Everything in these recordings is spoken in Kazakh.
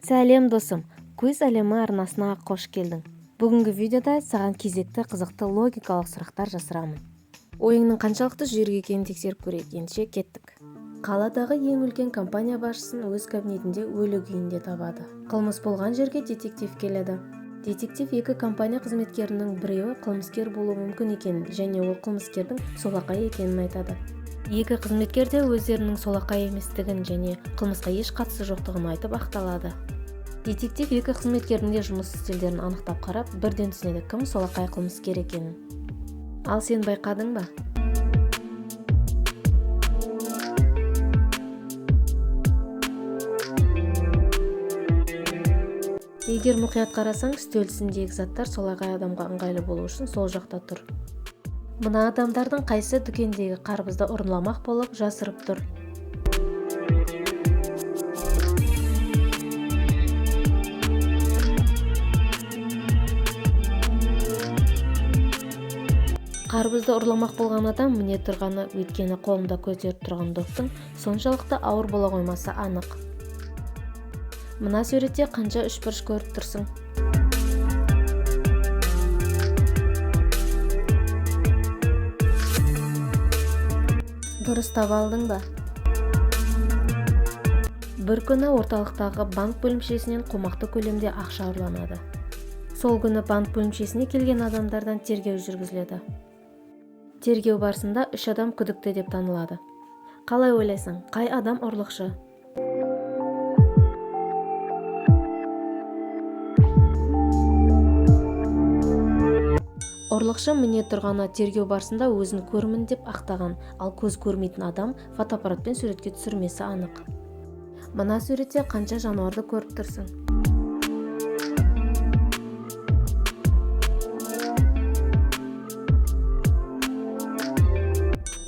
Сәлем досым, Көз әлемі арнасына қош келдің. Бүгінгі видеода саған кезекті қызықты логикалық сұрақтар жасырамын. Ойыңның қаншалықты жүйрік екенін тексеріп көрейік. Ендеше кеттік. Қаладағы ең үлкен компания басшысын өз кабинетінде өлі күйінде табады. Қылмыс болған жерге детектив келеді. Детектив екі компания қызметкерінің біреуі қылмыскер болуы мүмкін екенін және ол қылмыскердің солақай екенін айтады. Екі қызметкер де өздерінің солақай еместігін және қылмысқа еш қатысы жоқтығын айтып ақталады. Детектив екі қызметкердің де жұмыс стильдерін анықтап қарап, бірден түсінеді кім солақай қылмыскер екенін. Ал сен байқадың ба? Егер мұқият қарасаң, үстел үстіндегі заттар солақай адамға ыңғайлы болу үшін сол жақта тұр. Мына адамдардың қайсы дүкендегі қарбызды ұрламақ болып жасырып тұр? Қарбызды ұрламақ болған адам міне тұрғаны, өйткені қолында көтеріп тұрған доптың соншалықты ауыр бола қоймасы анық. Мына суретте қанша үшбұрыш көріп тұрсың? Дұрыс таба алдың ба? Бір күні орталықтағы банк бөлімшесінен қомақты көлемде ақша ұрланады. Сол күні банк бөлімшесіне келген адамдардан тергеу жүргізіледі. Тергеу барысында 3 адам күдікті деп танылады. Қалай ойлайсың, қай адам ұрлықшы? Ұрлықшы міне тұрғаны тергеу барысында өзін көрмін деп ақтаған, ал көз көрмейтін адам фотоаппаратпен суретке түсірмесі анық. Мына суретте қанша жануарды көріп тұрсың?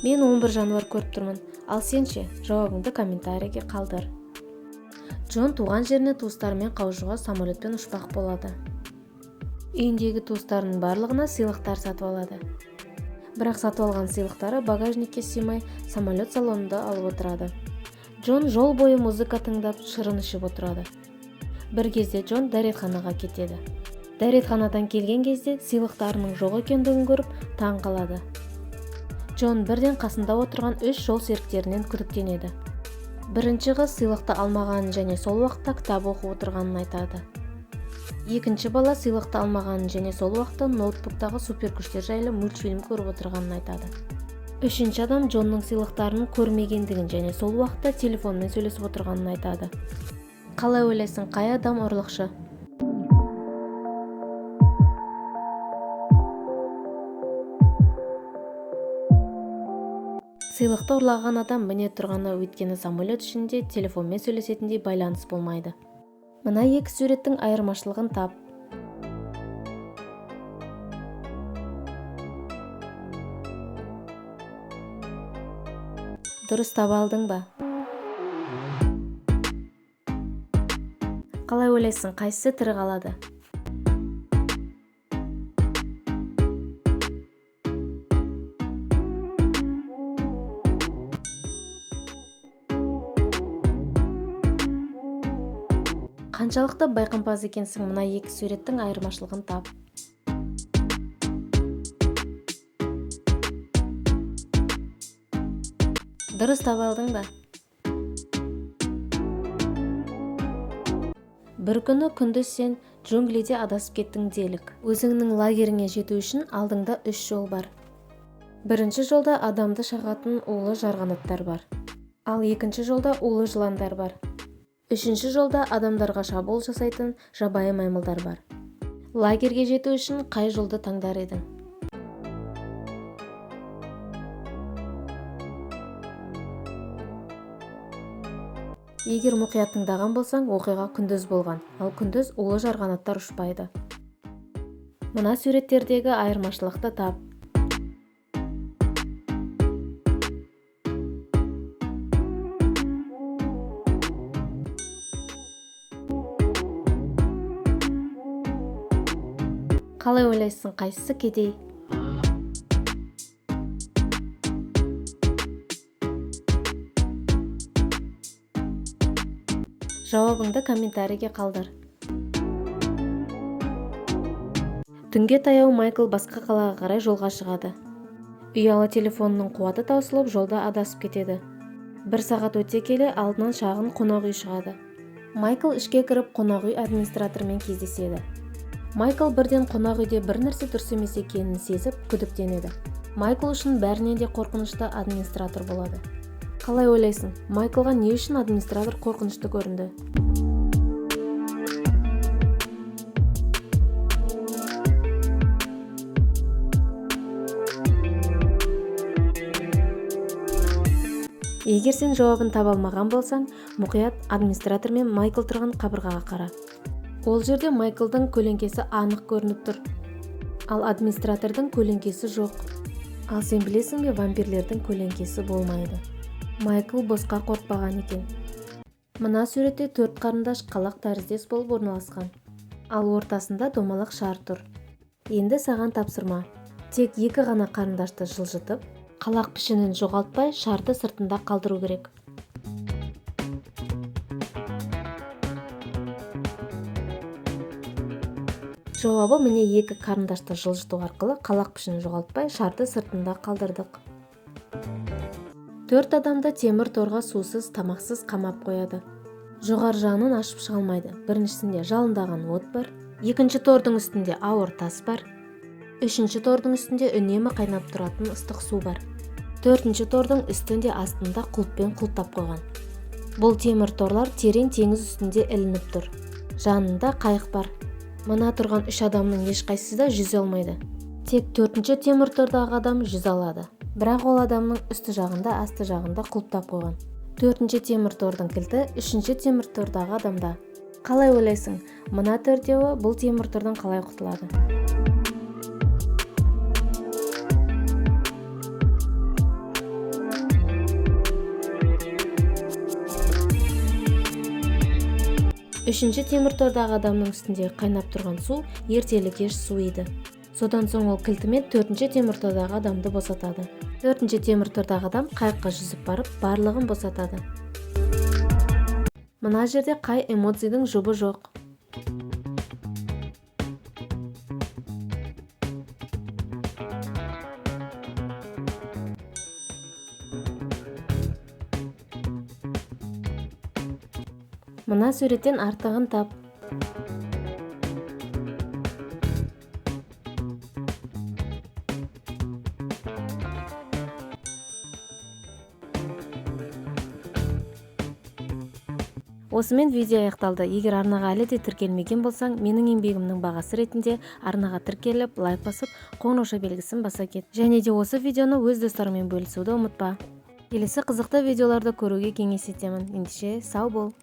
Мен 11 жануар көріп тұрмын. Ал сен ше? Жауабыңды комментарийге қалдыр. Джон туған жеріне туыстарымен қауышуға самолетпен ұшпақ болады. Үйіндегі туыстарының барлығына сыйлықтар сатып алады. Бірақ сатып алған сыйлықтары багажникке сыймай самолет салонында алып отырады. Джон жол бойы музыка тыңдап, шырын ішіп отырады. Бір кезде Джон дәретханаға кетеді. Дәретханадан келген кезде сыйлықтарының жоқ екендігін көріп, таң қалады. Джон бірден қасында отырған 3 жол серіктерінен күдіктенеді. Бірінші қыз сыйлықты алмағанын және сол уақытта кітап оқып отырғанын айтады. Екінші бала сыйлықты алмағанын және сол уақытта ноутбуктағы суперкүштер жайлы мультфильм көріп отырғанын айтады. Үшінші адам Джонның сыйлықтарын көрмегендігін және сол уақытта телефонмен сөйлесіп отырғанын айтады. Қалай ойлайсың, қай адам ұрлықшы? Сыйлықты ұрлаған адам міне тұрғаны, өйткені самолет ішінде телефонмен сөйлесетіндей байланыс болмайды. Мына екі суреттің айырмашылығын тап. Дұрыс таба алдың ба? Қалай ойлайсың, қайсысы тірі қалады? Қаншалықты байқампаз екенсің, мына екі суреттің айырмашылығын тап. Дұрыс таба алдың ба? Бір күні күндіз сен джунглиде адасып кеттің делік. Өзіңнің лагеріңе жету үшін алдыңда 3 жол бар. Бірінші жолда адамды шағатын улы жарғанаттар бар. Ал екінші жолда улы жыландар бар. Үшінші жолда адамдарға шабуыл жасайтын жабайы маймылдар бар. Лагерге жету үшін қай жолды таңдар едің? Егер мұқият тыңдаған болсаң, оқиға күндіз болған, ал күндіз улы жарғанаттар ұшпайды. Мына суреттердегі айырмашылықты тап. Қалай ойлайсың, қайсысы кедей? Жауабыңды комментарийге қалдыр. Түнге таяу Майкл басқа қалаға қарай жолға шығады. Ұялы телефонының қуаты таусылып, жолда адасып кетеді. 1 сағат өте келе алдынан шағын қонақ үй шығады. Майкл ішке кіріп қонақ үй администраторымен кездеседі. Майкл бірден қонақ үйде бір нәрсе дұрыс емес екенін сезіп, күдіктенеді. Майкл үшін бәрінен де қорқынышты администратор болады. Қалай ойлайсың, Майклға не үшін администратор қорқынышты көрінді? Егер сен жауабын таба алмаған болсаң, мұқият администратор мен Майкл тұрған қабырғаға қара. Ол жерде Майклдың көлеңкесі анық көрініп тұр, ал администратордың көлеңкесі жоқ. Ал сен білесің бе, вампирлердің көлеңкесі болмайды. Майкл босқа қорқпаған екен. Мына суретте 4 қарындаш қалақ тәріздес болып орналасқан. Ал ортасында домалақ шар тұр. Енді саған тапсырма. Тек 2 ғана қарындашты жылжытып, қалақ пішінін жоғалтпай, шарды сыртында қалдыру керек. Жауабы міне 2 қарындашты жылжыту арқылы қалақ пішінін жоғалтпай, шарды сыртында қалдырдық. 4 адамды темір торға сусыз, тамақсыз қамап қояды. Жоғар жағынан ашып шыға алмайды. Біріншісінде жалындаған от бар, екінші тордың үстінде ауыр тас бар, үшінші тордың үстінде үнемі қайнап тұратын ыстық су бар. 4-ші тордың үстінде астында құлыппен құлыптап қойған. Бұл темір торлар терең теңіз үстінде ілініп тұр. Жанында қайық бар. Мына тұрған 3 адамның ешқайсысы да жүзе алмайды. Тек 4-ші темір тордағы адам жүзе алады. Бірақ ол адамның үсті жағында, асты жағында құлыптап қойған. 4-ші темір тордың кілті 3-ші темір тордағы адамда. Қалай ойлайсың, мына төртеуі бұл темір тордан қалай құтылады? Үшінші темір тордағы адамның үстінде қайнап тұрған су ертелі-кеш суиды. Содан соң ол кілтімен 4-ші темір тордағы адамды босатады. 4-ші темір тордағы адам қайыққа жүзіп барып, барлығын босатады. Мына жерде қай эмоцияның жұбы жоқ. Мына суреттен артығын тап. Осымен видео аяқталды. Егер арнаға әлі де тіркелмеген болсаң, менің еңбегімнің бағасы ретінде арнаға тіркеліп, лайк басып, қоңырауша белгісін баса кет. Және де осы видеоны өз достарыңмен бөлісуді ұмытпа. Келесі қызықты видеоларды көруге кеңес етемін. Ендеше сау бол.